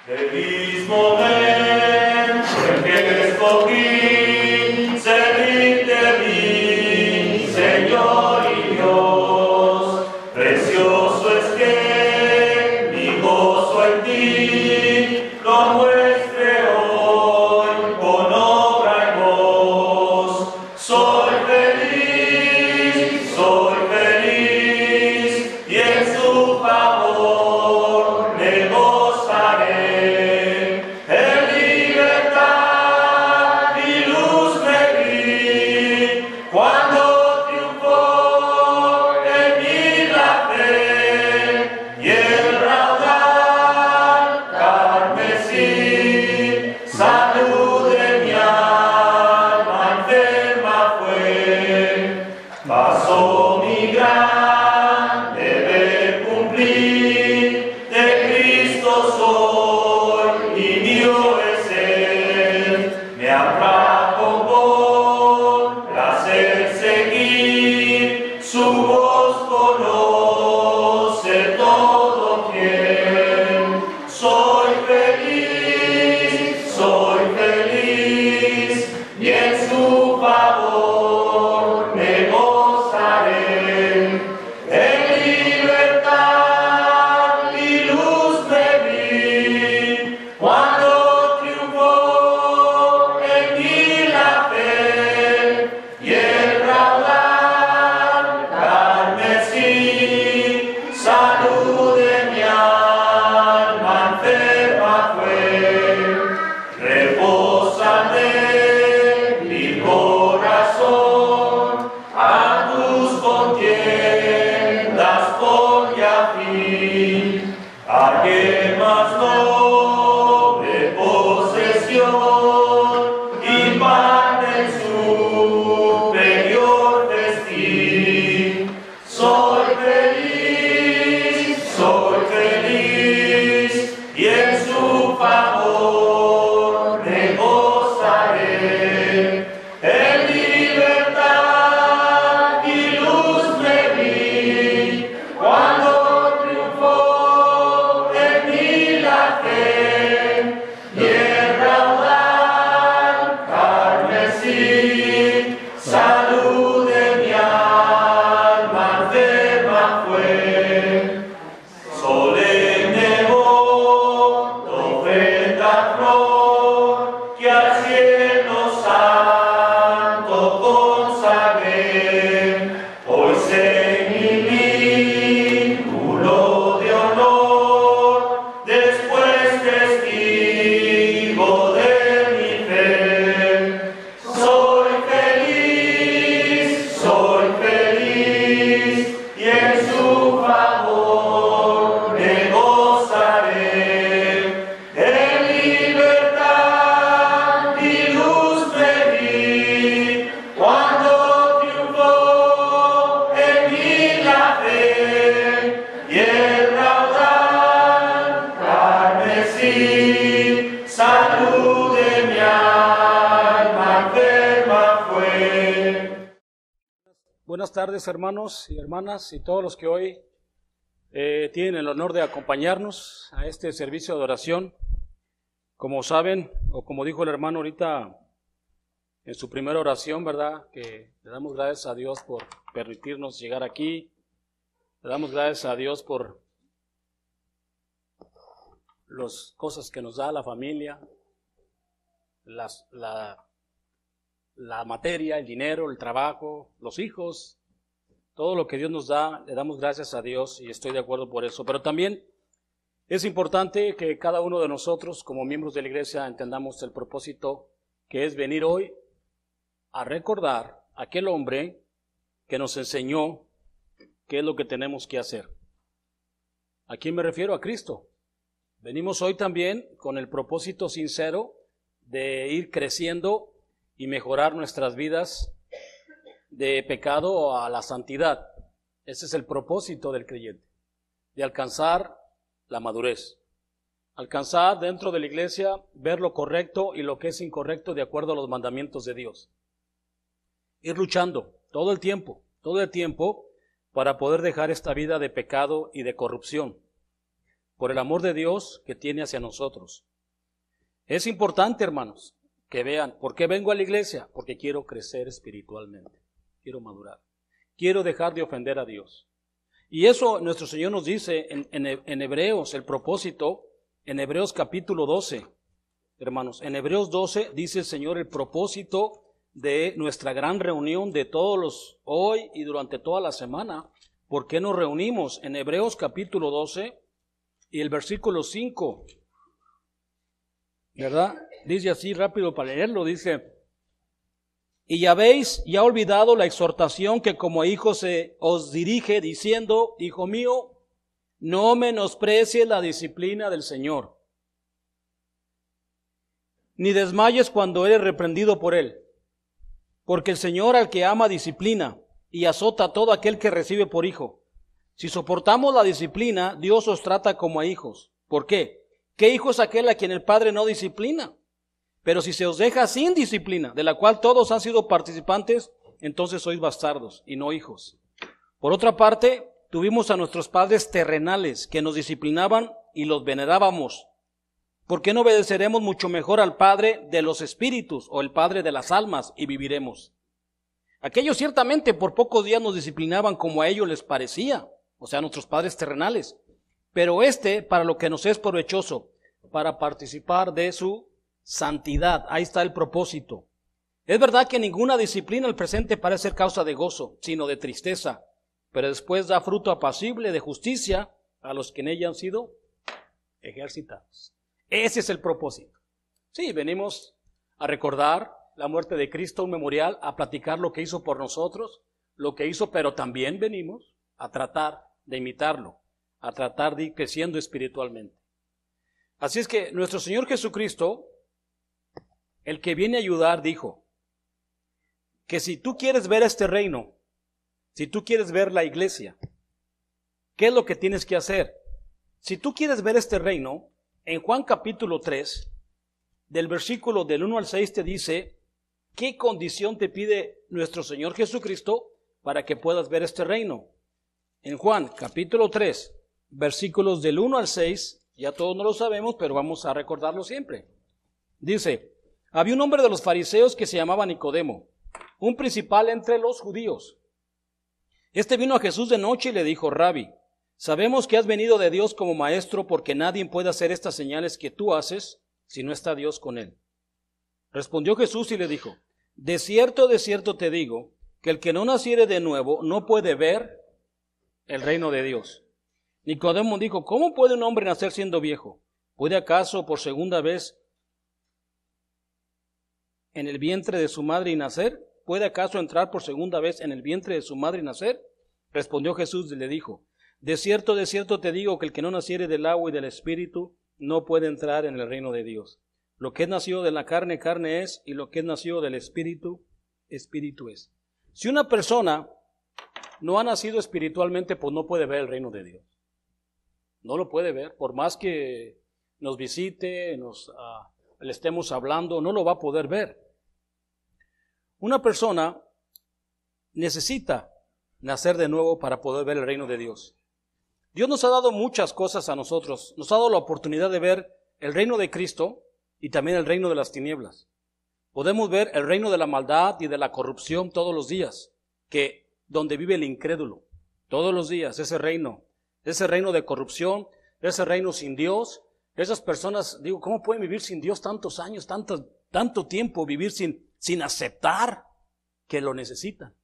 Del mismo men, el que escogí, servirte a mí, Señor y Dios. Precioso es que mi gozo en ti lo muestre hoy con obra y voz. Soy feliz, y en su favor me gozaré. En libertad y luz me vi, cuando triunfó en mí la fe, y el raudal carmesí, salud de mi alma enferma fue. Pasó mi gran deber cumplir, de Cristo soy y mío es Él. Me atrajo por placer seguir, su voz conoce todo quien. Soy feliz, y en su favor me gozaré. En libertad y luz me vi, cuando triunfó en mí la fe, y el raudal carmesí, salud de mi alma enferma fue. Repósame mi corazón, a tus contiendas ponle a fin. Hallé más noble posesión y pan en superior festín. Soy feliz, y en su favor me gozaré. En libertad y luz me vi, cuando triunfó en mí la fe, y el raudal carmesí, salud de mi alma enferma fue. Solemne voto, ofrenda flor, que al cielo santo consagré. Hoy sé mi vínculo de honor, después testigo de mi fe. Soy feliz, y en su favor me gozaré. En libertad y luz me vi, cuando triunfó en mí la fe, y el raudal carmesí, salud de mi alma enferma fue. Buenas tardes, hermanos y hermanas, y todos los que hoy tienen el honor de acompañarnos a este servicio de oración. Como saben, o como dijo el hermano ahorita en su primera oración, ¿verdad? Que le damos gracias a Dios por permitirnos llegar aquí. Le damos gracias a Dios por las cosas que nos da la familia, la materia, el dinero, el trabajo, los hijos, todo lo que Dios nos da, le damos gracias a Dios y estoy de acuerdo por eso. Pero también es importante que cada uno de nosotros, como miembros de la iglesia, entendamos el propósito que es venir hoy a recordar a aquel hombre que nos enseñó qué es lo que tenemos que hacer. ¿A quién me refiero? A Cristo. Venimos hoy también con el propósito sincero de ir creciendo y mejorar nuestras vidas de pecado a la santidad. Ese es el propósito del creyente, de alcanzar la madurez. Alcanzar dentro de la iglesia, ver lo correcto y lo que es incorrecto de acuerdo a los mandamientos de Dios. Ir luchando todo el tiempo para poder dejar esta vida de pecado y de corrupción. por el amor de Dios que tiene hacia nosotros. Es importante, hermanos, que vean, ¿por qué vengo a la iglesia? Porque quiero crecer espiritualmente, quiero madurar, quiero dejar de ofender a Dios. Y eso nuestro Señor nos dice en Hebreos, el propósito, en Hebreos capítulo 12, hermanos, en Hebreos 12 dice el Señor el propósito de nuestra gran reunión de todos los hoy y durante toda la semana. ¿Por qué nos reunimos? En Hebreos capítulo 12 y el versículo 5, ¿verdad? Dice así rápido para leerlo, dice: y habéis ya olvidado la exhortación que como hijos se os dirige, diciendo: hijo mío, no menosprecies la disciplina del Señor, ni desmayes cuando eres reprendido por Él. Porque el Señor al que ama disciplina y azota a todo aquel que recibe por hijo. Si soportamos la disciplina, Dios os trata como a hijos. ¿Por qué? ¿Qué hijo es aquel a quien el Padre no disciplina? Pero si se os deja sin disciplina, de la cual todos han sido participantes, entonces sois bastardos y no hijos. Por otra parte, tuvimos a nuestros padres terrenales que nos disciplinaban y los venerábamos. ¿Por qué no obedeceremos mucho mejor al Padre de los espíritus o el Padre de las almas y viviremos? Aquellos ciertamente por pocos días nos disciplinaban como a ellos les parecía, o sea, nuestros padres terrenales. Pero para lo que nos es provechoso, para participar de su santidad. Ahí está el propósito. Es verdad que ninguna disciplina al presente parece ser causa de gozo, sino de tristeza, pero después da fruto apacible de justicia a los que en ella han sido ejercitados. Ese es el propósito. Sí, venimos a recordar la muerte de Cristo, un memorial, a platicar lo que hizo por nosotros, lo que hizo, pero también venimos a tratar de imitarlo, a tratar de ir creciendo espiritualmente. Así es que nuestro Señor Jesucristo, el que viene a ayudar, dijo que si tú quieres ver este reino, si tú quieres ver la iglesia, ¿qué es lo que tienes que hacer? Si tú quieres ver este reino, en Juan capítulo 3, del versículo del 1 al 6 te dice qué condición te pide nuestro Señor Jesucristo para que puedas ver este reino. En Juan capítulo 3, versículos del 1 al 6, ya todos no lo sabemos, pero vamos a recordarlo siempre. Dice: había un hombre de los fariseos que se llamaba Nicodemo, un principal entre los judíos. Este vino a Jesús de noche y le dijo: Rabí, sabemos que has venido de Dios como maestro, porque nadie puede hacer estas señales que tú haces si no está Dios con él. Respondió Jesús y le dijo: de cierto te digo, que el que no naciere de nuevo no puede ver el reino de Dios. Nicodemo dijo: ¿cómo puede un hombre nacer siendo viejo? ¿Puede acaso por segunda vez en el vientre de su madre y nacer? ¿Puede acaso entrar por segunda vez en el vientre de su madre y nacer? Respondió Jesús y le dijo: de cierto te digo, que el que no naciere del agua y del espíritu no puede entrar en el reino de Dios. Lo que es nacido de la carne, carne es, y lo que es nacido del espíritu, espíritu es. Si una persona no ha nacido espiritualmente, pues no puede ver el reino de Dios. No lo puede ver, por más que nos visite, le estemos hablando, no lo va a poder ver. Una persona necesita nacer de nuevo para poder ver el reino de Dios. Dios nos ha dado muchas cosas a nosotros. Nos ha dado la oportunidad de ver el reino de Cristo y también el reino de las tinieblas. Podemos ver el reino de la maldad y de la corrupción todos los días, que donde vive el incrédulo, todos los días, ese reino de corrupción, ese reino sin Dios. Esas personas, digo, ¿cómo pueden vivir sin Dios tantos años, tanto tiempo, vivir sin aceptar que lo necesitan?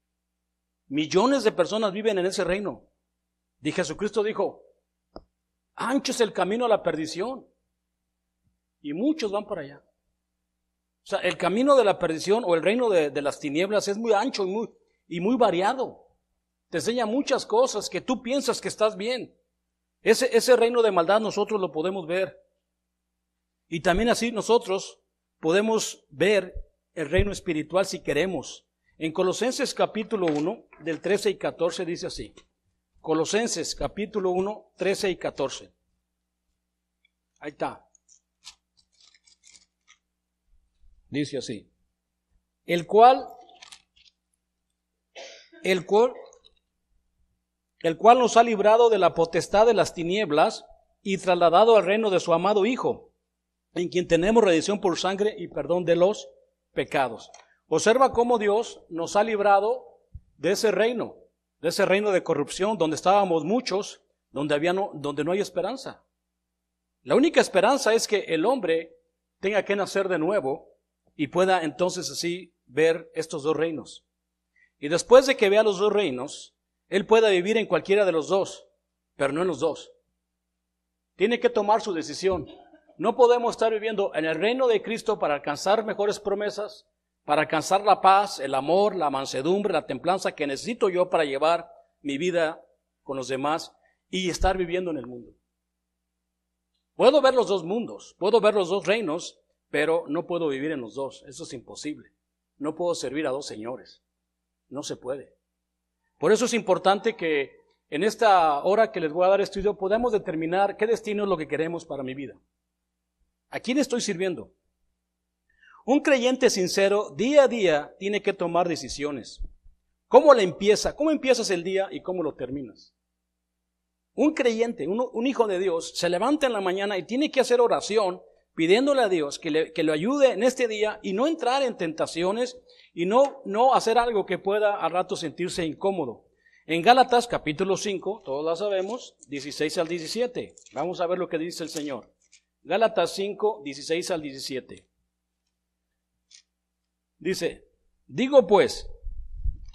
Millones de personas viven en ese reino. Y Jesucristo dijo: ancho es el camino a la perdición, y muchos van para allá. O sea, el camino de la perdición o el reino de las tinieblas es muy ancho y muy variado. Te enseña muchas cosas que tú piensas que estás bien. Ese reino de maldad nosotros lo podemos ver. Y también así nosotros podemos ver el reino espiritual si queremos. En Colosenses capítulo 1, del 13 y 14 dice así. Colosenses capítulo 1, 13 y 14. Ahí está. Dice así: el cual nos ha librado de la potestad de las tinieblas y trasladado al reino de su amado Hijo, en quien tenemos redención por sangre y perdón de los pecados. Observa cómo Dios nos ha librado de ese reino de corrupción, donde estábamos muchos, donde no hay esperanza. La única esperanza es que el hombre tenga que nacer de nuevo y pueda entonces así ver estos dos reinos. Y después de que vea los dos reinos, él pueda vivir en cualquiera de los dos, pero no en los dos. Tiene que tomar su decisión. No podemos estar viviendo en el reino de Cristo para alcanzar mejores promesas, para alcanzar la paz, el amor, la mansedumbre, la templanza que necesito yo para llevar mi vida con los demás y estar viviendo en el mundo. Puedo ver los dos mundos, puedo ver los dos reinos, pero no puedo vivir en los dos. Eso es imposible. No puedo servir a dos señores. No se puede. Por eso es importante que en esta hora que les voy a dar estudio podamos determinar qué destino es lo que queremos para mi vida. ¿A quién estoy sirviendo? Un creyente sincero día a día tiene que tomar decisiones. ¿Cómo empiezas el día y cómo lo terminas? Un creyente, un hijo de Dios, se levanta en la mañana y tiene que hacer oración pidiéndole a Dios que lo ayude en este día y no entrar en tentaciones y no hacer algo que pueda a rato sentirse incómodo. En Gálatas capítulo 5, todos la sabemos, 16 al 17. Vamos a ver lo que dice el Señor. Gálatas 5, 16 al 17. Dice, digo pues,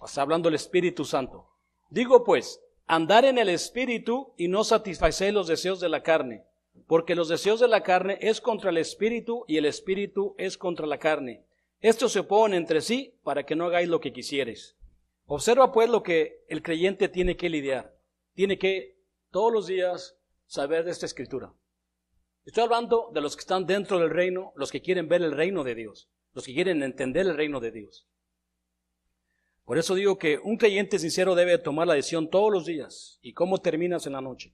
está hablando el Espíritu Santo, digo pues, andar en el Espíritu y no satisfacer los deseos de la carne, porque los deseos de la carne es contra el Espíritu y el Espíritu es contra la carne. Estos se oponen entre sí para que no hagáis lo que quisieres. Observa pues lo que el creyente tiene que lidiar. Tiene que todos los días saber de esta escritura. Estoy hablando de los que están dentro del reino, los que quieren ver el reino de Dios, los que quieren entender el reino de Dios. Por eso digo que un creyente sincero debe tomar la decisión todos los días. ¿Y cómo terminas en la noche?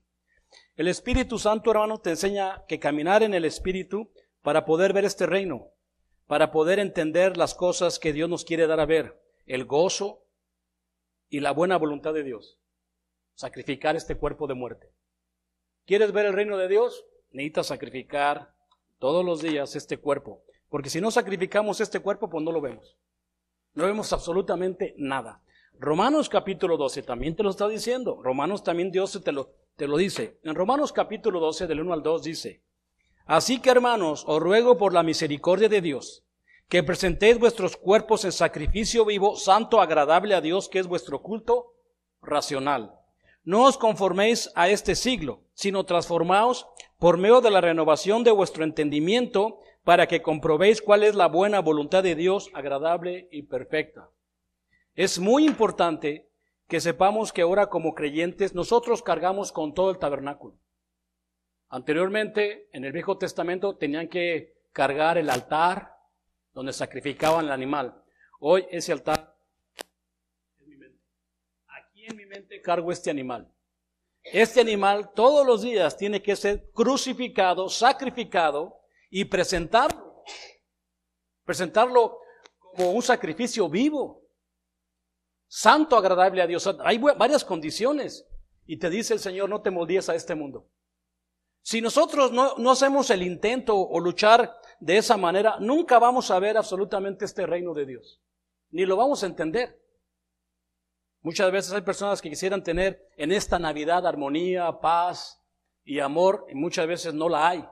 El Espíritu Santo, hermano, te enseña que caminar en el Espíritu para poder ver este reino, para poder entender las cosas que Dios nos quiere dar a ver, el gozo y la buena voluntad de Dios. Sacrificar este cuerpo de muerte. ¿Quieres ver el reino de Dios? Necesitas sacrificar todos los días este cuerpo. Porque si no sacrificamos este cuerpo, pues no lo vemos. No vemos absolutamente nada. Romanos capítulo 12 también te lo está diciendo. Romanos también Dios te lo dice. En Romanos capítulo 12 del 1 al 2 dice, así que hermanos, os ruego por la misericordia de Dios, que presentéis vuestros cuerpos en sacrificio vivo, santo, agradable a Dios, que es vuestro culto racional. No os conforméis a este siglo, sino transformaos por medio de la renovación de vuestro entendimiento, para que comprobéis cuál es la buena voluntad de Dios, agradable y perfecta. Es muy importante que sepamos que ahora como creyentes nosotros cargamos con todo el tabernáculo. Anteriormente, en el Viejo Testamento, tenían que cargar el altar donde sacrificaban el animal. Hoy ese altar es mi mente. Aquí en mi mente cargo este animal. Este animal todos los días tiene que ser crucificado, sacrificado y presentarlo como un sacrificio vivo, santo, agradable a Dios. Hay varias condiciones y te dice el Señor, no te moldees a este mundo. Si nosotros no hacemos el intento o luchar de esa manera, nunca vamos a ver absolutamente este reino de Dios, ni lo vamos a entender. Muchas veces hay personas que quisieran tener en esta Navidad armonía, paz y amor, y muchas veces no la hay.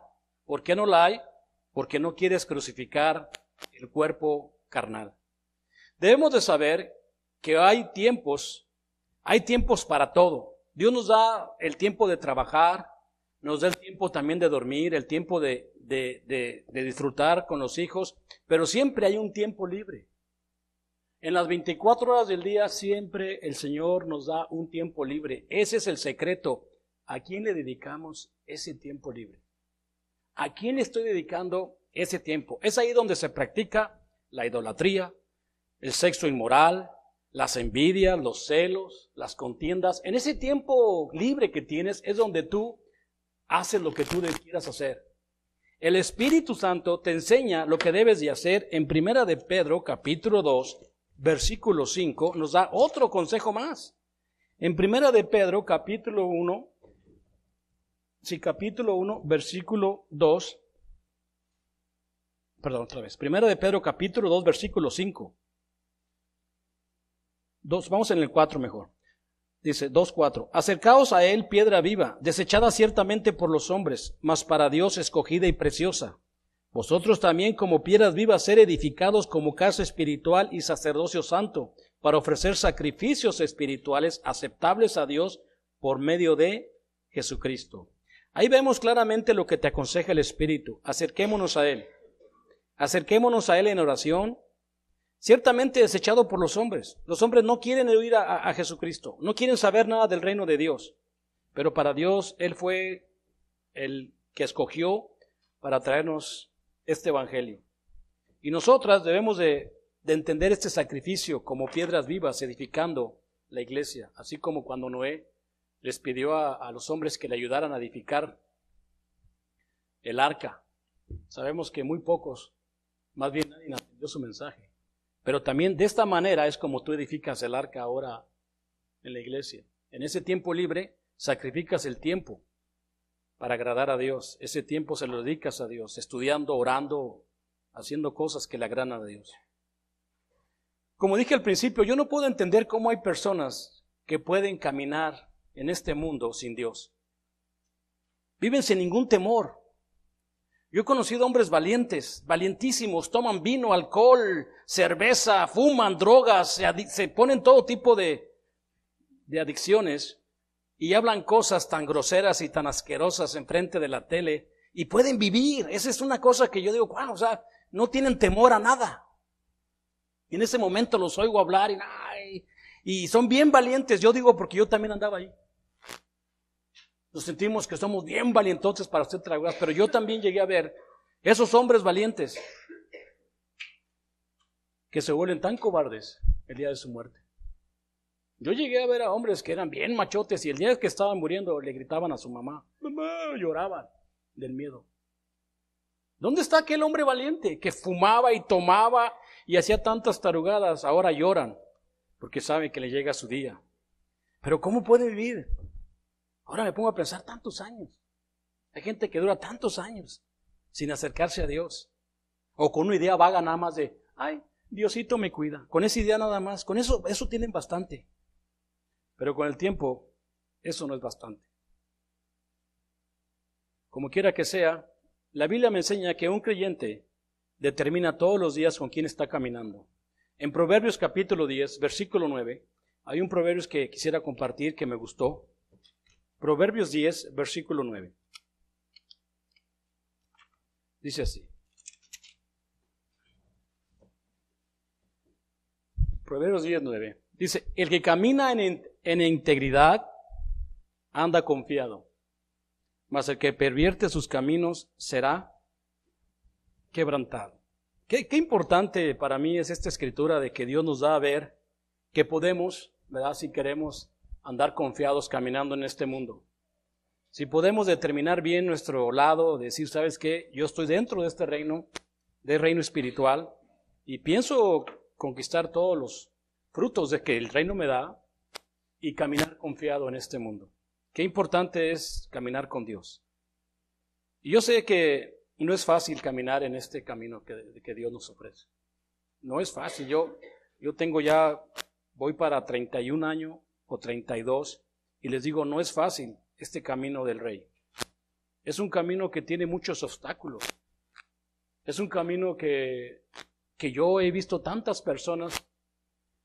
¿Por qué no la hay? Porque no quieres crucificar el cuerpo carnal. Debemos de saber que hay tiempos para todo. Dios nos da el tiempo de trabajar, nos da el tiempo también de dormir, el tiempo de disfrutar con los hijos, pero siempre hay un tiempo libre. En las 24 horas del día siempre el Señor nos da un tiempo libre. Ese es el secreto. ¿A quién le dedicamos ese tiempo libre? ¿A quién le estoy dedicando ese tiempo? Es ahí donde se practica la idolatría, el sexo inmoral, las envidias, los celos, las contiendas. En ese tiempo libre que tienes es donde tú haces lo que tú quieras hacer. El Espíritu Santo te enseña lo que debes de hacer. En 1 de Pedro, capítulo 2, versículo 5, nos da otro consejo más. En 1 de Pedro, capítulo 1, Sí, capítulo 1, versículo 2. Perdón, otra vez. Primera de Pedro, capítulo 2, versículo 5. Vamos en el 4 mejor. Dice 2:4. Acercaos a él, piedra viva, desechada ciertamente por los hombres, mas para Dios escogida y preciosa. Vosotros también como piedras vivas ser edificados como casa espiritual y sacerdocio santo, para ofrecer sacrificios espirituales aceptables a Dios por medio de Jesucristo. Ahí vemos claramente lo que te aconseja el Espíritu. Acerquémonos a Él. Acerquémonos a Él en oración. Ciertamente desechado por los hombres. Los hombres no quieren oír a Jesucristo. No quieren saber nada del reino de Dios. Pero para Dios, Él fue el que escogió para traernos este evangelio. Y nosotras debemos de entender este sacrificio como piedras vivas edificando la iglesia. Así como cuando Noé les pidió a los hombres que le ayudaran a edificar el arca. Sabemos que muy pocos, más bien nadie entendió su mensaje. Pero también de esta manera es como tú edificas el arca ahora en la iglesia. En ese tiempo libre sacrificas el tiempo para agradar a Dios. Ese tiempo se lo dedicas a Dios, estudiando, orando, haciendo cosas que le agradan a Dios. Como dije al principio, yo no puedo entender cómo hay personas que pueden caminar en este mundo sin Dios. Viven sin ningún temor. Yo he conocido hombres valientes, valientísimos, toman vino, alcohol, cerveza, fuman, drogas, se ponen todo tipo de adicciones y hablan cosas tan groseras y tan asquerosas enfrente de la tele y pueden vivir. Esa es una cosa que yo digo, wow, o sea, no tienen temor a nada. Y en ese momento los oigo hablar y son bien valientes. Yo digo porque yo también andaba ahí. Nos sentimos que somos bien valientotes para hacer traguas, pero yo también llegué a ver esos hombres valientes que se vuelven tan cobardes el día de su muerte. Yo llegué a ver a hombres que eran bien machotes y el día que estaban muriendo le gritaban a su mamá, mamá, lloraban del miedo. ¿Dónde está aquel hombre valiente que fumaba y tomaba y hacía tantas tarugadas? Ahora lloran porque saben que le llega su día. Pero ¿cómo puede vivir? Ahora me pongo a pensar tantos años. Hay gente que dura tantos años sin acercarse a Dios. O con una idea vaga nada más de, ay, Diosito me cuida. Con esa idea nada más. Con eso tienen bastante. Pero con el tiempo, eso no es bastante. Como quiera que sea, la Biblia me enseña que un creyente determina todos los días con quién está caminando. En Proverbios capítulo 10, versículo 9, hay un proverbio que quisiera compartir que me gustó. Proverbios 10, versículo 9. Dice así. Proverbios 10, 9. Dice, el que camina en integridad anda confiado, mas el que pervierte sus caminos será quebrantado. Qué importante para mí es esta escritura de que Dios nos da a ver que podemos, ¿verdad? Si queremos andar confiados caminando en este mundo. Si podemos determinar bien nuestro lado, decir, ¿sabes qué? Yo estoy dentro de este reino, del reino espiritual, y pienso conquistar todos los frutos de que el reino me da y caminar confiado en este mundo. Qué importante es caminar con Dios. Y yo sé que no es fácil caminar en este camino que Dios nos ofrece. No es fácil. Yo tengo ya, voy para 31 años o 32 y les digo, no es fácil este camino del Rey. Es un camino que tiene muchos obstáculos. Es un camino que yo he visto tantas personas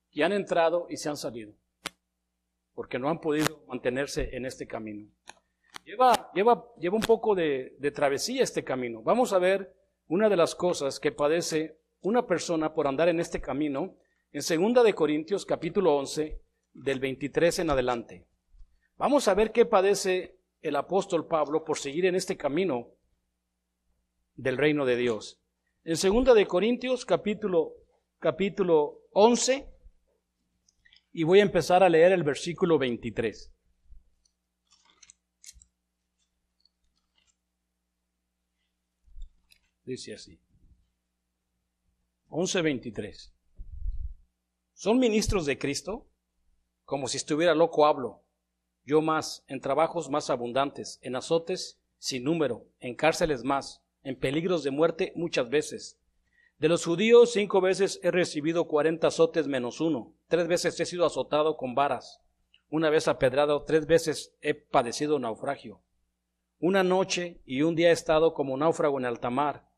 que han entrado y se han salido, porque no han podido mantenerse en este camino. Lleva un poco de travesía este camino. Vamos a ver una de las cosas que padece una persona por andar en este camino en 2 de Corintios capítulo 11, del 23 en adelante. Vamos a ver qué padece el apóstol Pablo por seguir en este camino del reino de Dios. En 2 de Corintios capítulo 11, y voy a empezar a leer el versículo 23. Dice así. 11:23. ¿Son ministros de Cristo? Como si estuviera loco hablo. yo más, en trabajos más abundantes, en azotes sin número, en cárceles más, en peligros de muerte muchas veces. De los judíos 5 veces he recibido 40 azotes menos 1, 3 veces he sido azotado con varas, 1 vez apedrado, 3 veces he padecido naufragio. 1 noche y 1 día he estado como náufrago en alta mar,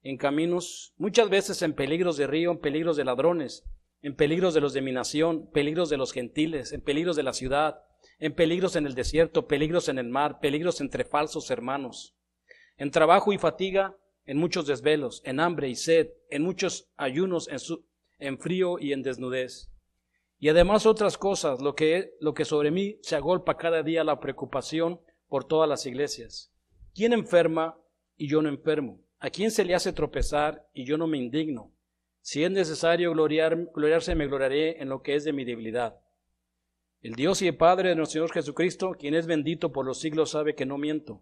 en caminos, muchas veces en peligros de río, en peligros de ladrones, en peligros de los de mi nación, peligros de los gentiles, en peligros de la ciudad, en peligros en el desierto, peligros en el mar, peligros entre falsos hermanos, en trabajo y fatiga, en muchos desvelos, en hambre y sed, en muchos ayunos, en frío y en desnudez. Y además otras cosas, lo que sobre mí se agolpa cada día la preocupación por todas las iglesias. ¿Quién enferma y yo no enfermo? ¿A quién se le hace tropezar y yo no me indigno? Si es necesario gloriarse, me gloriaré en lo que es de mi debilidad. El Dios y el Padre de nuestro Señor Jesucristo, quien es bendito por los siglos, sabe que no miento.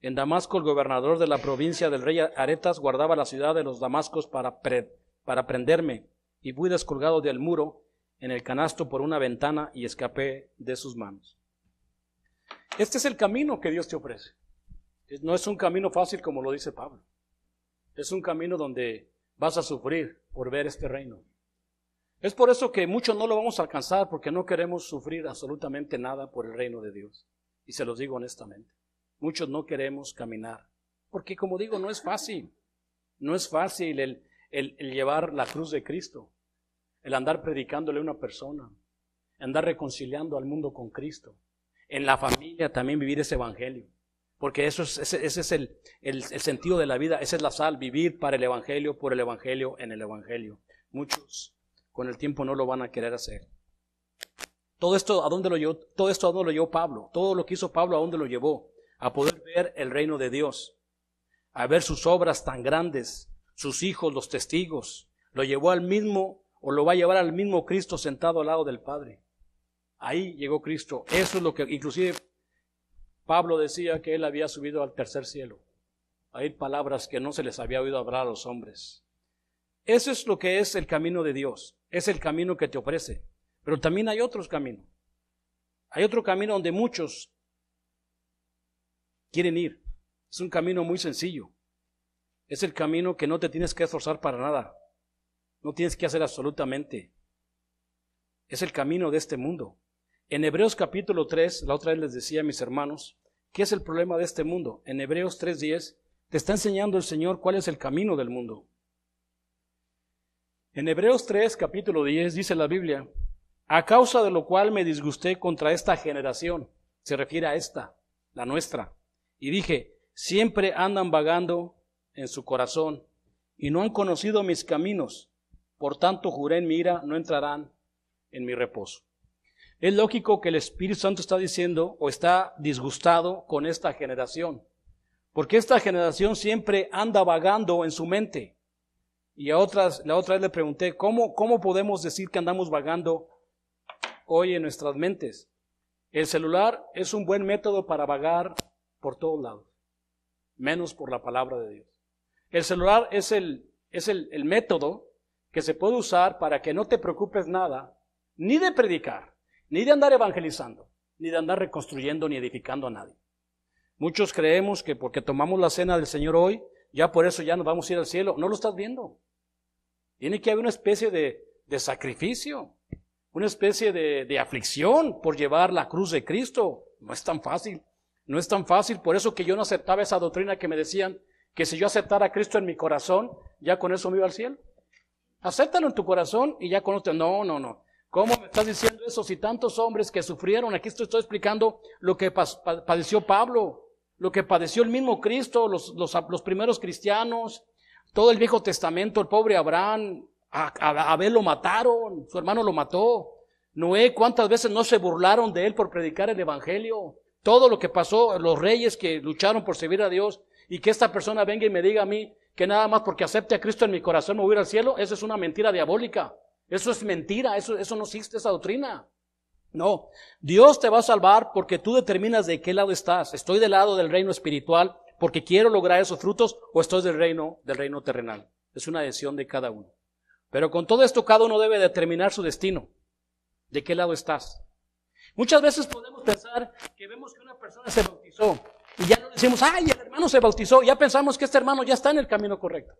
En Damasco, el gobernador de la provincia del rey Aretas guardaba la ciudad de los Damascos para prenderme, y fui descolgado del muro en el canasto por una ventana y escapé de sus manos. Este es el camino que Dios te ofrece. No es un camino fácil como lo dice Pablo. Es un camino donde vas a sufrir por ver este reino. Es por eso que muchos no lo vamos a alcanzar, porque no queremos sufrir absolutamente nada por el reino de Dios. Y se los digo honestamente. Muchos no queremos caminar, porque como digo, no es fácil. No es fácil el llevar la cruz de Cristo, el andar predicándole a una persona, andar reconciliando al mundo con Cristo. En la familia también vivir ese evangelio, porque ese es el sentido de la vida, esa es la sal, vivir para el evangelio, por el evangelio, en el evangelio. Muchos con el tiempo no lo van a querer hacer. Todo esto, ¿a dónde lo llevó? Todo esto, ¿a dónde lo llevó Pablo? Todo lo que hizo Pablo, ¿a dónde lo llevó? A poder ver el reino de Dios, a ver sus obras tan grandes, sus hijos, los testigos. Lo llevó al mismo, o lo va a llevar al mismo Cristo sentado al lado del Padre. Ahí llegó Cristo. Eso es lo que, inclusive, Pablo decía que él había subido al tercer cielo. Hay palabras que no se les había oído hablar a los hombres. Eso es lo que es el camino de Dios. Es el camino que te ofrece. Pero también hay otros caminos. Hay otro camino donde muchos quieren ir. Es un camino muy sencillo. Es el camino que no te tienes que esforzar para nada. No tienes que hacer absolutamente. Es el camino de este mundo. En Hebreos capítulo 3, la otra vez les decía a mis hermanos, ¿qué es el problema de este mundo? En Hebreos 3:10 te está enseñando el Señor cuál es el camino del mundo. En Hebreos 3, capítulo 10, dice la Biblia, a causa de lo cual me disgusté contra esta generación, se refiere a esta, la nuestra, y dije, siempre andan vagando en su corazón y no han conocido mis caminos, por tanto juré en mi ira, no entrarán en mi reposo. Es lógico que el Espíritu Santo está diciendo o está disgustado con esta generación, porque esta generación siempre anda vagando en su mente. Y la otra vez le pregunté, ¿cómo podemos decir que andamos vagando hoy en nuestras mentes? El celular es un buen método para vagar por todos lados, menos por la palabra de Dios. El celular es el método que se puede usar para que no te preocupes nada, ni de predicar, ni de andar evangelizando, ni de andar reconstruyendo, ni edificando a nadie. Muchos creemos que porque tomamos la cena del Señor hoy, ya por eso ya nos vamos a ir al cielo. No lo estás viendo. Tiene que haber una especie de sacrificio, una especie de aflicción por llevar la cruz de Cristo. No es tan fácil, no es tan fácil. Por eso que yo no aceptaba esa doctrina que me decían que si yo aceptara a Cristo en mi corazón, ya con eso me iba al cielo. Acéptalo en tu corazón y ya con esto. No. ¿Cómo me estás diciendo eso si tantos hombres que sufrieron? Aquí estoy explicando lo que padeció Pablo, lo que padeció el mismo Cristo, los primeros cristianos, todo el Viejo Testamento, el pobre Abraham, a Abel lo mataron, su hermano lo mató. Noé, ¿cuántas veces no se burlaron de él por predicar el Evangelio? Todo lo que pasó, los reyes que lucharon por servir a Dios, y que esta persona venga y me diga a mí que nada más porque acepte a Cristo en mi corazón me voy a ir al cielo, eso es una mentira diabólica. Eso es mentira, eso no existe, esa doctrina. No, Dios te va a salvar porque tú determinas de qué lado estás. ¿Estoy del lado del reino espiritual porque quiero lograr esos frutos o estoy del reino terrenal? Es una decisión de cada uno. Pero con todo esto cada uno debe determinar su destino. ¿De qué lado estás? Muchas veces podemos pensar que vemos que una persona se bautizó y ya no decimos, ay, el hermano se bautizó, ya pensamos que este hermano ya está en el camino correcto.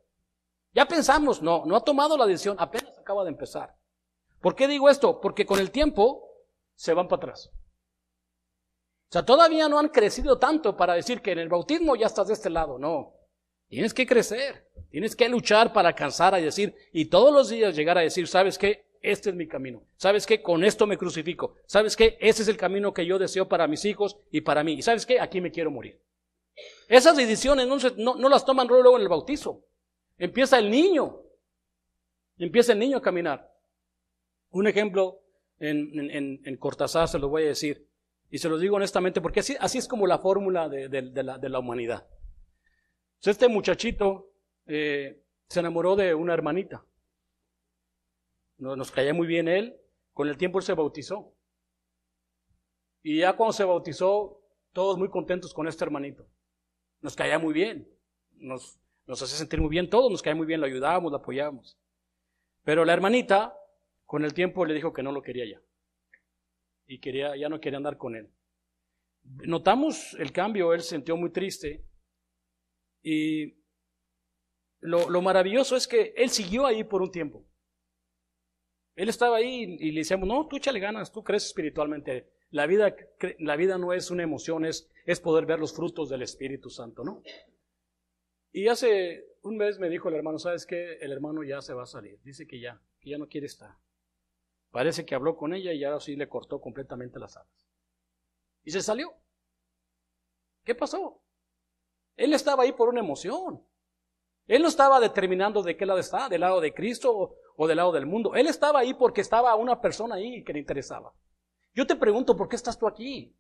Ya pensamos, no ha tomado la decisión, apenas acaba de empezar. ¿Por qué digo esto? Porque con el tiempo se van para atrás. O sea, todavía no han crecido tanto para decir que en el bautismo ya estás de este lado, no. Tienes que crecer, tienes que luchar para alcanzar a decir, y todos los días llegar a decir, ¿sabes qué? Este es mi camino. ¿Sabes qué? Con esto me crucifico. ¿Sabes qué? Ese es el camino que yo deseo para mis hijos y para mí. ¿Y sabes qué? Aquí me quiero morir. Esas decisiones no las toman luego en el bautizo. Empieza el niño a caminar. Un ejemplo en Cortázar se lo voy a decir, y se lo digo honestamente, porque así es como la fórmula de la humanidad. Este muchachito se enamoró de una hermanita. Nos caía muy bien él. Con el tiempo él se bautizó. Y ya cuando se bautizó, todos muy contentos con este hermanito. Nos caía muy bien. Nos hacía sentir muy bien todos, nos caía muy bien, lo ayudábamos, lo apoyábamos. Pero la hermanita, con el tiempo le dijo que no lo quería ya. Y ya no quería andar con él. Notamos el cambio, él se sintió muy triste. Y lo maravilloso es que él siguió ahí por un tiempo. Él estaba ahí y le decíamos, no, tú échale ganas, tú creces espiritualmente. La vida no es una emoción, es poder ver los frutos del Espíritu Santo, ¿no? Y hace un mes me dijo el hermano, ¿sabes qué? El hermano ya se va a salir. Dice que ya no quiere estar. Parece que habló con ella y ahora sí le cortó completamente las alas. Y se salió. ¿Qué pasó? Él estaba ahí por una emoción. Él no estaba determinando de qué lado está, del lado de Cristo o del lado del mundo. Él estaba ahí porque estaba una persona ahí que le interesaba. Yo te pregunto, ¿por qué estás tú aquí?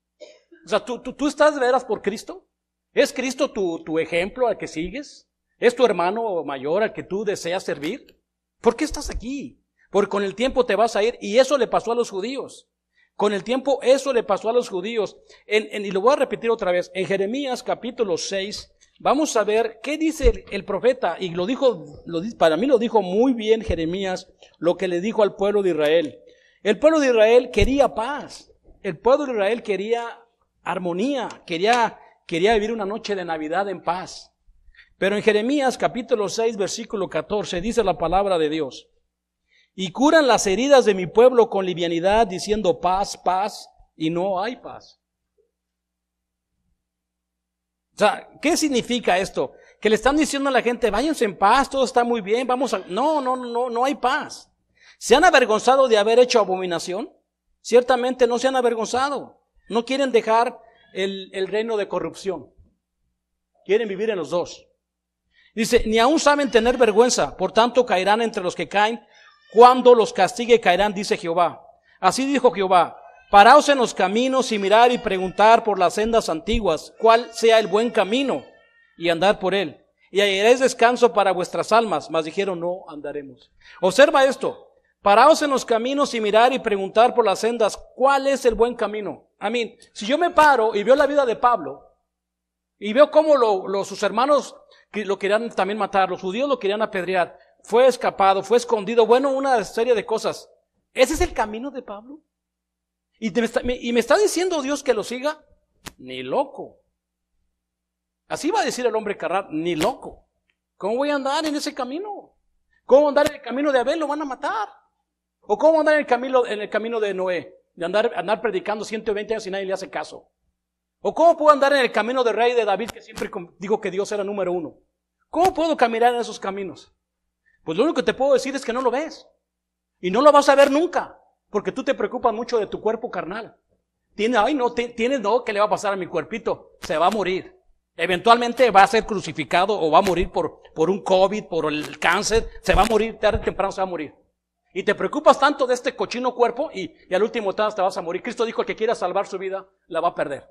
O sea, ¿tú estás de veras por Cristo? ¿Es Cristo tu ejemplo al que sigues? ¿Es tu hermano mayor al que tú deseas servir? ¿Por qué estás aquí? Porque con el tiempo te vas a ir, y eso le pasó a los judíos. Con el tiempo eso le pasó a los judíos. Y lo voy a repetir otra vez. En Jeremías capítulo 6, vamos a ver qué dice el profeta, y para mí lo dijo muy bien Jeremías, lo que le dijo al pueblo de Israel. El pueblo de Israel quería paz. El pueblo de Israel quería armonía, quería vivir una noche de Navidad en paz. Pero en Jeremías capítulo 6, versículo 14, dice la palabra de Dios: y curan las heridas de mi pueblo con livianidad, diciendo paz, paz, y no hay paz. O sea, ¿qué significa esto? Que le están diciendo a la gente, váyanse en paz, todo está muy bien, no hay paz. ¿Se han avergonzado de haber hecho abominación? Ciertamente no se han avergonzado. No quieren dejar el reino de corrupción. Quieren vivir en los dos. Dice, ni aún saben tener vergüenza, por tanto caerán entre los que caen. Cuando los castigue caerán, dice Jehová. Así dijo Jehová: paraos en los caminos y mirar y preguntar por las sendas antiguas, cuál sea el buen camino, y andar por él. Y hallaréis descanso para vuestras almas. Mas dijeron, no andaremos. Observa esto. Paraos en los caminos y mirar y preguntar por las sendas, ¿cuál es el buen camino? Si yo me paro y veo la vida de Pablo, y veo cómo sus hermanos lo querían también matar, los judíos lo querían apedrear, fue escapado, fue escondido, una serie de cosas. ¿Ese es el camino de Pablo? ¿Y me está diciendo Dios que lo siga? Ni loco. Así va a decir el hombre carnal, ni loco. ¿Cómo voy a andar en ese camino? ¿Cómo andar en el camino de Abel? Lo van a matar. ¿O cómo andar en el camino de Noé? De andar predicando 120 años y nadie le hace caso. ¿O cómo puedo andar en el camino del rey de David, que siempre digo que Dios era número uno? ¿Cómo puedo caminar en esos caminos? Pues lo único que te puedo decir es que no lo ves. Y no lo vas a ver nunca, porque tú te preocupas mucho de tu cuerpo carnal. ¿Qué le va a pasar a mi cuerpito? Se va a morir. Eventualmente va a ser crucificado o va a morir por un COVID, por el cáncer. Se va a morir, tarde o temprano se va a morir. Y te preocupas tanto de este cochino cuerpo y al último te vas a morir. Cristo dijo, el que quiera salvar su vida, la va a perder.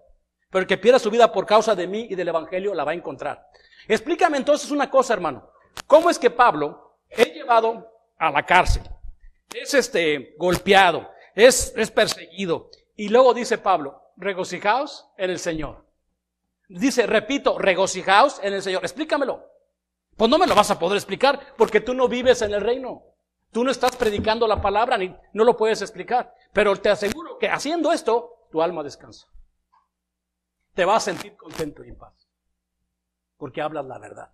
Pero el que pierda su vida por causa de mí y del evangelio, la va a encontrar. Explícame entonces una cosa, hermano. ¿Cómo es que Pablo es llevado a la cárcel? Es golpeado, es perseguido. Y luego dice Pablo, regocijaos en el Señor. Dice, repito, regocijaos en el Señor. Explícamelo. Pues no me lo vas a poder explicar porque tú no vives en el reino. Tú no estás predicando la palabra, ni no lo puedes explicar. Pero te aseguro que haciendo esto, tu alma descansa. Te vas a sentir contento y en paz, porque hablas la verdad.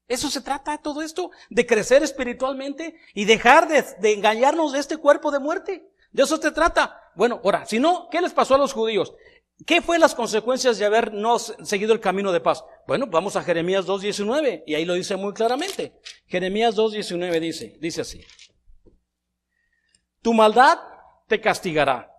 Eso se trata de todo esto, de crecer espiritualmente y dejar de engañarnos de este cuerpo de muerte. De eso se trata. Bueno, ahora, si no, ¿qué les pasó a los judíos? ¿Qué fue las consecuencias de haber no seguido el camino de paz? Bueno, vamos a Jeremías 2:19 y ahí lo dice muy claramente. Jeremías 2:19 dice así: tu maldad te castigará,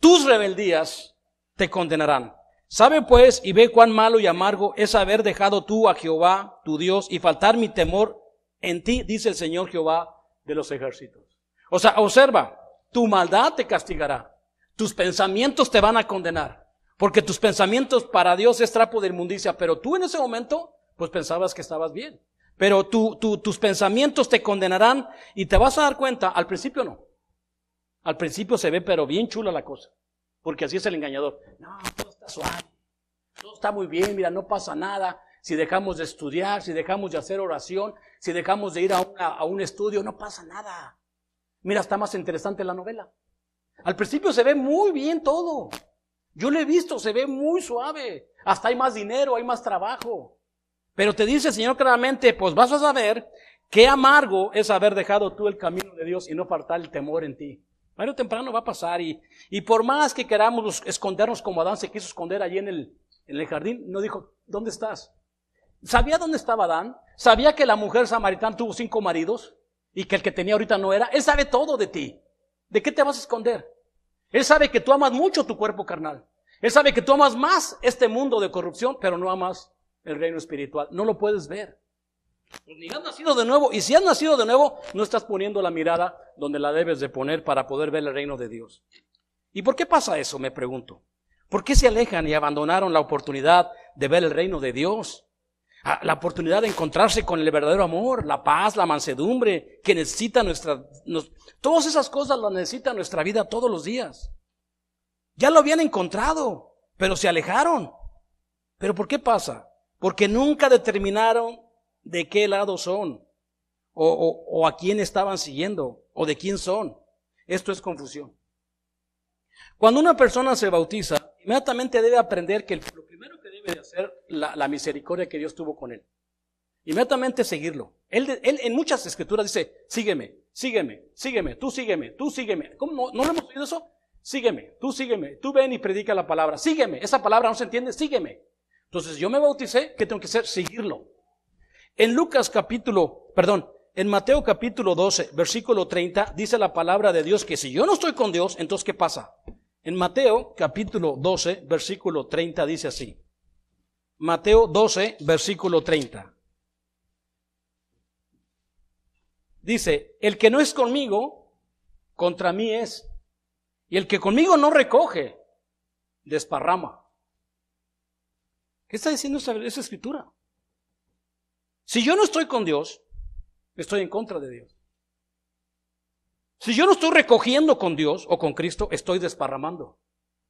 tus rebeldías te condenarán. Sabe pues y ve cuán malo y amargo es haber dejado tú a Jehová, tu Dios, y faltar mi temor en ti, dice el Señor Jehová de los ejércitos. O sea, observa, tu maldad te castigará, tus pensamientos te van a condenar, porque tus pensamientos para Dios es trapo de inmundicia, pero tú en ese momento, pues pensabas que estabas bien. Pero tus pensamientos te condenarán y te vas a dar cuenta, al principio no. Al principio se ve pero bien chula la cosa, porque así es el engañador. No, todo está suave, todo está muy bien, mira, no pasa nada. Si dejamos de estudiar, si dejamos de hacer oración, si dejamos de ir a un estudio, no pasa nada. Mira, está más interesante la novela. Al principio se ve muy bien todo. Yo lo he visto, se ve muy suave. Hasta hay más dinero, hay más trabajo. Pero te dice el Señor claramente, pues vas a saber qué amargo es haber dejado tú el camino de Dios y no faltar el temor en ti. Tarde o temprano va a pasar y por más que queramos escondernos como Adán se quiso esconder allí en el jardín, no dijo, ¿dónde estás? ¿Sabía dónde estaba Adán? ¿Sabía que la mujer samaritana tuvo 5 maridos y que el que tenía ahorita no era? Él sabe todo de ti. ¿De qué te vas a esconder? Él sabe que tú amas mucho tu cuerpo carnal. Él sabe que tú amas más este mundo de corrupción, pero no amas el reino espiritual. No lo puedes ver. Ni has nacido de nuevo. Y si has nacido de nuevo, no estás poniendo la mirada donde la debes de poner para poder ver el reino de Dios. ¿Y por qué pasa eso? Me pregunto. ¿Por qué se alejan y abandonaron la oportunidad de ver el reino de Dios? La oportunidad de encontrarse con el verdadero amor, la paz, la mansedumbre que necesita todas esas cosas las necesita nuestra vida todos los días. Ya lo habían encontrado, pero se alejaron. ¿Pero por qué pasa? Porque nunca determinaron de qué lado son, o a quién estaban siguiendo, o de quién son. Esto es confusión. Cuando una persona se bautiza, inmediatamente debe aprender que lo primero que debe de hacer la misericordia que Dios tuvo con él. Inmediatamente seguirlo. Él en muchas escrituras dice, sígueme, sígueme, sígueme, tú sígueme, tú sígueme. ¿Cómo no hemos oído eso? Sígueme, tú ven y predica la palabra. Sígueme, esa palabra no se entiende, sígueme. Entonces yo me bauticé, ¿qué tengo que hacer? Seguirlo. En Mateo capítulo 12, versículo 30, dice la palabra de Dios que si yo no estoy con Dios, entonces ¿qué pasa? En Mateo capítulo 12, versículo 30 dice así. Mateo 12, versículo 30. Dice, el que no es conmigo, contra mí es. Y el que conmigo no recoge, desparrama. ¿Qué está diciendo esa escritura? Si yo no estoy con Dios, estoy en contra de Dios. Si yo no estoy recogiendo con Dios o con Cristo, estoy desparramando.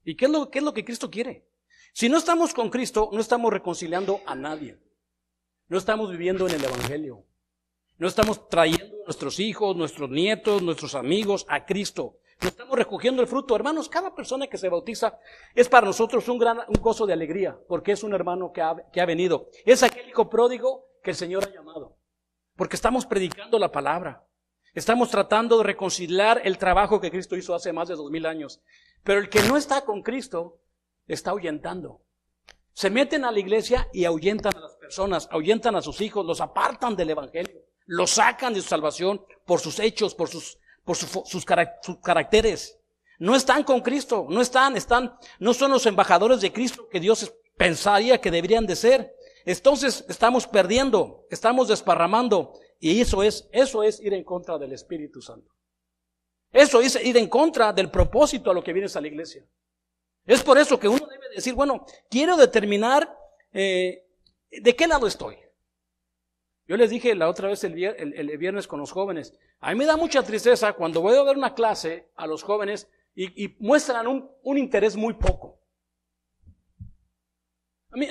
¿Y qué es lo que Cristo quiere? Si no estamos con Cristo, no estamos reconciliando a nadie. No estamos viviendo en el Evangelio. No estamos trayendo a nuestros hijos, nuestros nietos, nuestros amigos a Cristo. No estamos recogiendo el fruto. Hermanos, cada persona que se bautiza es para nosotros un gozo de alegría, porque es un hermano que ha venido. Es aquel hijo pródigo que el Señor ha llamado. Porque estamos predicando la palabra. Estamos tratando de reconciliar el trabajo que Cristo hizo hace más de 2000 años. Pero el que no está con Cristo está ahuyentando. Se meten a la iglesia y ahuyentan a las personas, ahuyentan a sus hijos, los apartan del Evangelio, los sacan de su salvación por sus hechos, por sus caracteres. No están con Cristo, no son los embajadores de Cristo que Dios pensaría que deberían de ser. Entonces estamos perdiendo, estamos desparramando, y eso es ir en contra del Espíritu Santo. Eso es ir en contra del propósito a lo que vienes a la iglesia. Es por eso que uno debe decir, bueno, quiero determinar de qué lado estoy. Yo les dije la otra vez el viernes con los jóvenes, a mí me da mucha tristeza cuando voy a ver una clase a los jóvenes y muestran un interés muy poco.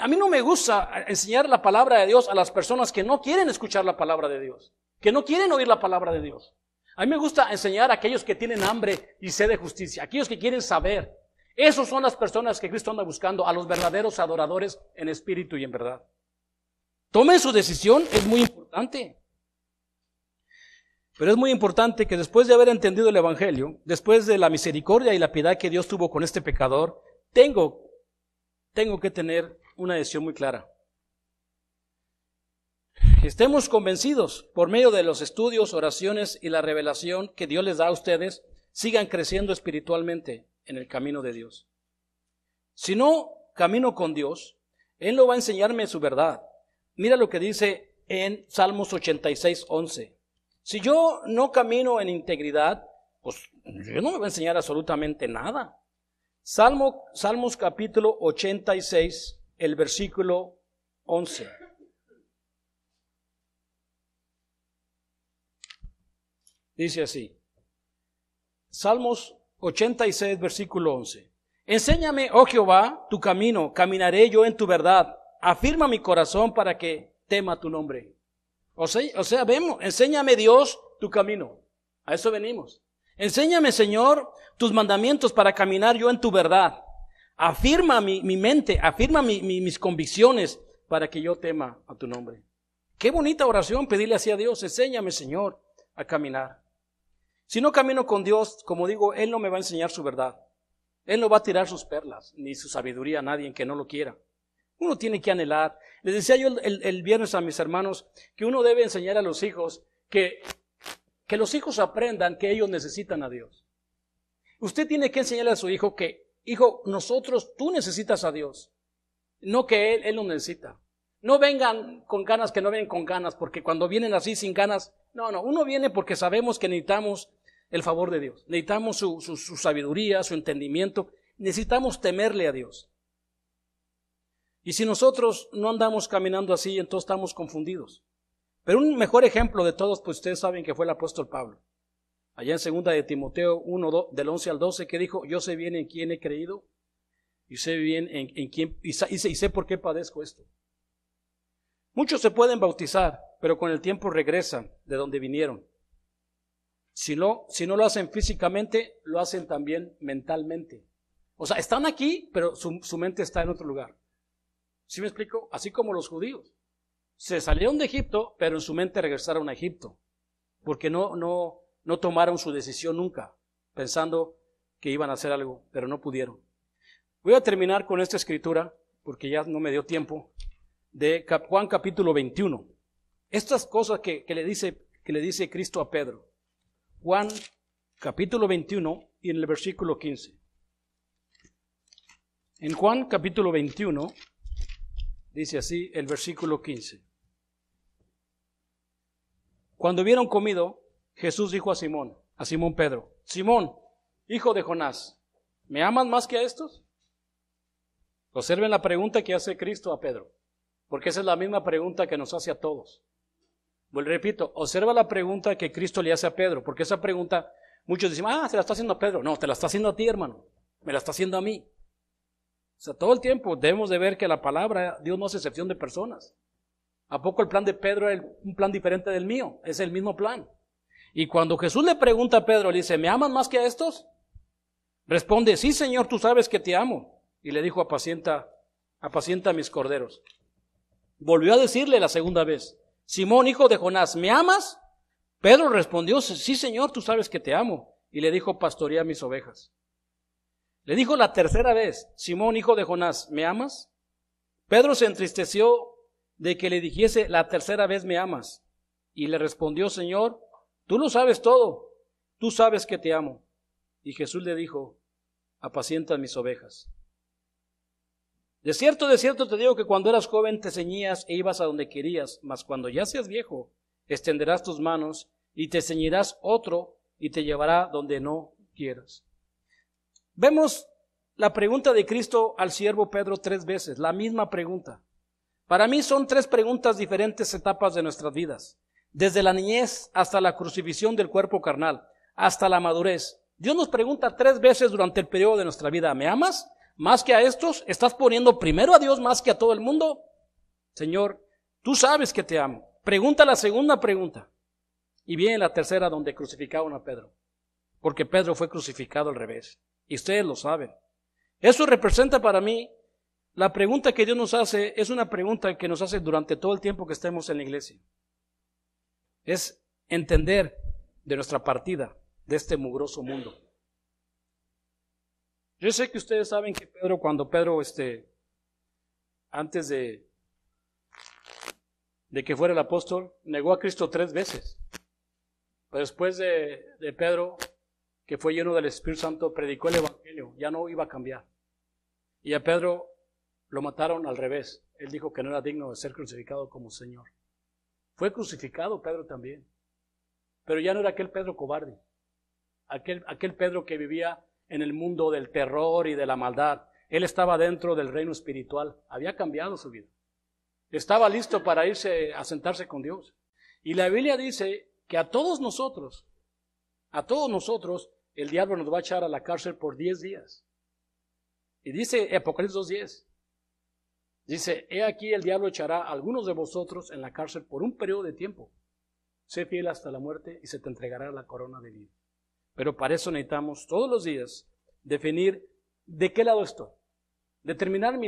A mí no me gusta enseñar la palabra de Dios a las personas que no quieren escuchar la palabra de Dios, que no quieren oír la palabra de Dios. A mí me gusta enseñar a aquellos que tienen hambre y sed de justicia, aquellos que quieren saber. Esas son las personas que Cristo anda buscando, a los verdaderos adoradores en espíritu y en verdad. Tomen su decisión, es muy importante. Pero es muy importante que después de haber entendido el Evangelio, después de la misericordia y la piedad que Dios tuvo con este pecador, tengo que tener una decisión muy clara. Estemos convencidos, por medio de los estudios, oraciones y la revelación que Dios les da a ustedes, sigan creciendo espiritualmente en el camino de Dios. Si no camino con Dios, Él no va a enseñarme su verdad. Mira lo que dice en Salmos 86:11. Si yo no camino en integridad, pues yo no me voy a enseñar absolutamente nada. Salmos capítulo 86, el versículo 11. Dice así. Salmos 86, versículo 11. Enséñame, oh Jehová, tu camino, caminaré yo en tu verdad. Afirma mi corazón para que tema tu nombre. O sea, vemos, enséñame Dios tu camino. A eso venimos. Enséñame, Señor, tus mandamientos para caminar yo en tu verdad. Afirma mi mente, afirma mis convicciones para que yo tema a tu nombre. Qué bonita oración pedirle así a Dios. Enséñame, Señor, a caminar. Si no camino con Dios, como digo, Él no me va a enseñar su verdad. Él no va a tirar sus perlas, ni su sabiduría a nadie que no lo quiera. Uno tiene que anhelar. Les decía yo el viernes a mis hermanos que uno debe enseñar a los hijos que los hijos aprendan que ellos necesitan a Dios. Usted tiene que enseñarle a su hijo que, hijo, tú necesitas a Dios. No que Él lo necesita. No vengan con ganas que no vengan con ganas, porque cuando vienen así sin ganas, no, uno viene porque sabemos que necesitamos el favor de Dios. Necesitamos su sabiduría, su entendimiento. Necesitamos temerle a Dios. Y si nosotros no andamos caminando así, entonces estamos confundidos. Pero un mejor ejemplo de todos, pues ustedes saben que fue el apóstol Pablo. Allá en 2 de Timoteo 1, del 11 al 12, que dijo, yo sé bien en quién he creído, y sé bien en quién, y sé por qué padezco esto. Muchos se pueden bautizar, pero con el tiempo regresan de donde vinieron. Si no lo hacen físicamente, lo hacen también mentalmente. O sea, están aquí, pero su mente está en otro lugar. ¿Sí me explico? Así como los judíos. Se salieron de Egipto, pero en su mente regresaron a Egipto. Porque no tomaron su decisión nunca, pensando que iban a hacer algo, pero no pudieron. Voy a terminar con esta escritura, porque ya no me dio tiempo, de Juan capítulo 21. Estas cosas que le dice Cristo a Pedro. Juan capítulo 21 y en el versículo 15. En Juan capítulo 21 dice así el versículo 15. Cuando hubieron comido, Jesús dijo a Simón Pedro, Simón, hijo de Jonás, ¿me amas más que a estos? Observen la pregunta que hace Cristo a Pedro, porque esa es la misma pregunta que nos hace a todos. Bueno, repito, observa la pregunta que Cristo le hace a Pedro, porque esa pregunta, muchos dicen, se la está haciendo a Pedro. No, te la está haciendo a ti, hermano, me la está haciendo a mí. O sea, todo el tiempo debemos de ver que la palabra, Dios no hace excepción de personas. ¿A poco el plan de Pedro es un plan diferente del mío? Es el mismo plan. Y cuando Jesús le pregunta a Pedro, le dice, ¿me amas más que a estos? Responde, sí, Señor, tú sabes que te amo. Y le dijo, apacienta mis corderos. Volvió a decirle la segunda vez, Simón, hijo de Jonás, ¿me amas? Pedro respondió, sí, Señor, tú sabes que te amo. Y le dijo, pastorea mis ovejas. Le dijo la tercera vez, Simón, hijo de Jonás, ¿me amas? Pedro se entristeció de que le dijese la tercera vez, ¿me amas? Y le respondió, Señor, tú lo sabes todo, tú sabes que te amo. Y Jesús le dijo, apacienta mis ovejas. De cierto te digo que cuando eras joven te ceñías e ibas a donde querías, mas cuando ya seas viejo, extenderás tus manos y te ceñirás otro y te llevará donde no quieras. Vemos la pregunta de Cristo al siervo Pedro 3 veces, la misma pregunta. Para mí son 3 preguntas diferentes etapas de nuestras vidas. Desde la niñez hasta la crucifixión del cuerpo carnal, hasta la madurez. Dios nos pregunta 3 veces durante el periodo de nuestra vida, ¿me amas? ¿Más que a estos? ¿Estás poniendo primero a Dios más que a todo el mundo? Señor, tú sabes que te amo. Pregunta la segunda pregunta. Y viene la tercera donde crucificaron a Pedro. Porque Pedro fue crucificado al revés. Y ustedes lo saben. Eso representa para mí, la pregunta que Dios nos hace, es una pregunta que nos hace durante todo el tiempo que estemos en la iglesia. Es entender de nuestra partida de este mugroso mundo. Yo sé que ustedes saben que cuando Pedro, antes de que fuera el apóstol, negó a Cristo 3 veces. Pero después de Pedro, que fue lleno del Espíritu Santo, predicó el Evangelio, ya no iba a cambiar. Y a Pedro lo mataron al revés. Él dijo que no era digno de ser crucificado como Señor. Fue crucificado Pedro también. Pero ya no era aquel Pedro cobarde. Aquel Pedro que vivía en el mundo del terror y de la maldad. Él estaba dentro del reino espiritual. Había cambiado su vida. Estaba listo para irse a sentarse con Dios. Y la Biblia dice que a todos nosotros, el diablo nos va a echar a la cárcel por 10 días. Y dice Apocalipsis 2:10, dice, he aquí el diablo echará a algunos de vosotros en la cárcel por un periodo de tiempo. Sé fiel hasta la muerte y se te entregará la corona de vida. Pero para eso necesitamos todos los días definir de qué lado estoy. Determinar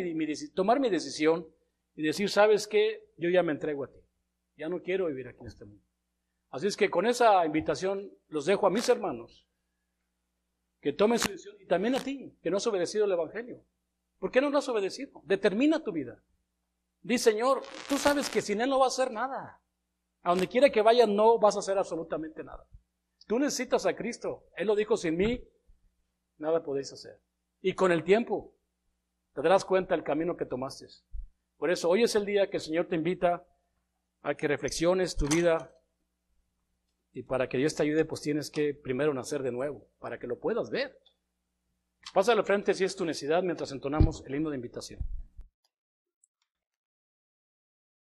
tomar mi decisión y decir, ¿sabes qué? Yo ya me entrego a ti. Ya no quiero vivir aquí en este mundo. Así es que con esa invitación los dejo a mis hermanos que tomen su decisión, y también a ti, que no has obedecido el Evangelio. ¿Por qué no lo has obedecido? Determina tu vida. Di, Señor, tú sabes que sin Él no vas a hacer nada. A donde quiera que vayas no vas a hacer absolutamente nada. Tú necesitas a Cristo. Él lo dijo, sin mí nada podéis hacer. Y con el tiempo te darás cuenta del camino que tomaste. Por eso hoy es el día que el Señor te invita a que reflexiones tu vida. Y para que Dios te ayude, pues tienes que primero nacer de nuevo, para que lo puedas ver. Pásale al frente si es tu necesidad mientras entonamos el himno de invitación.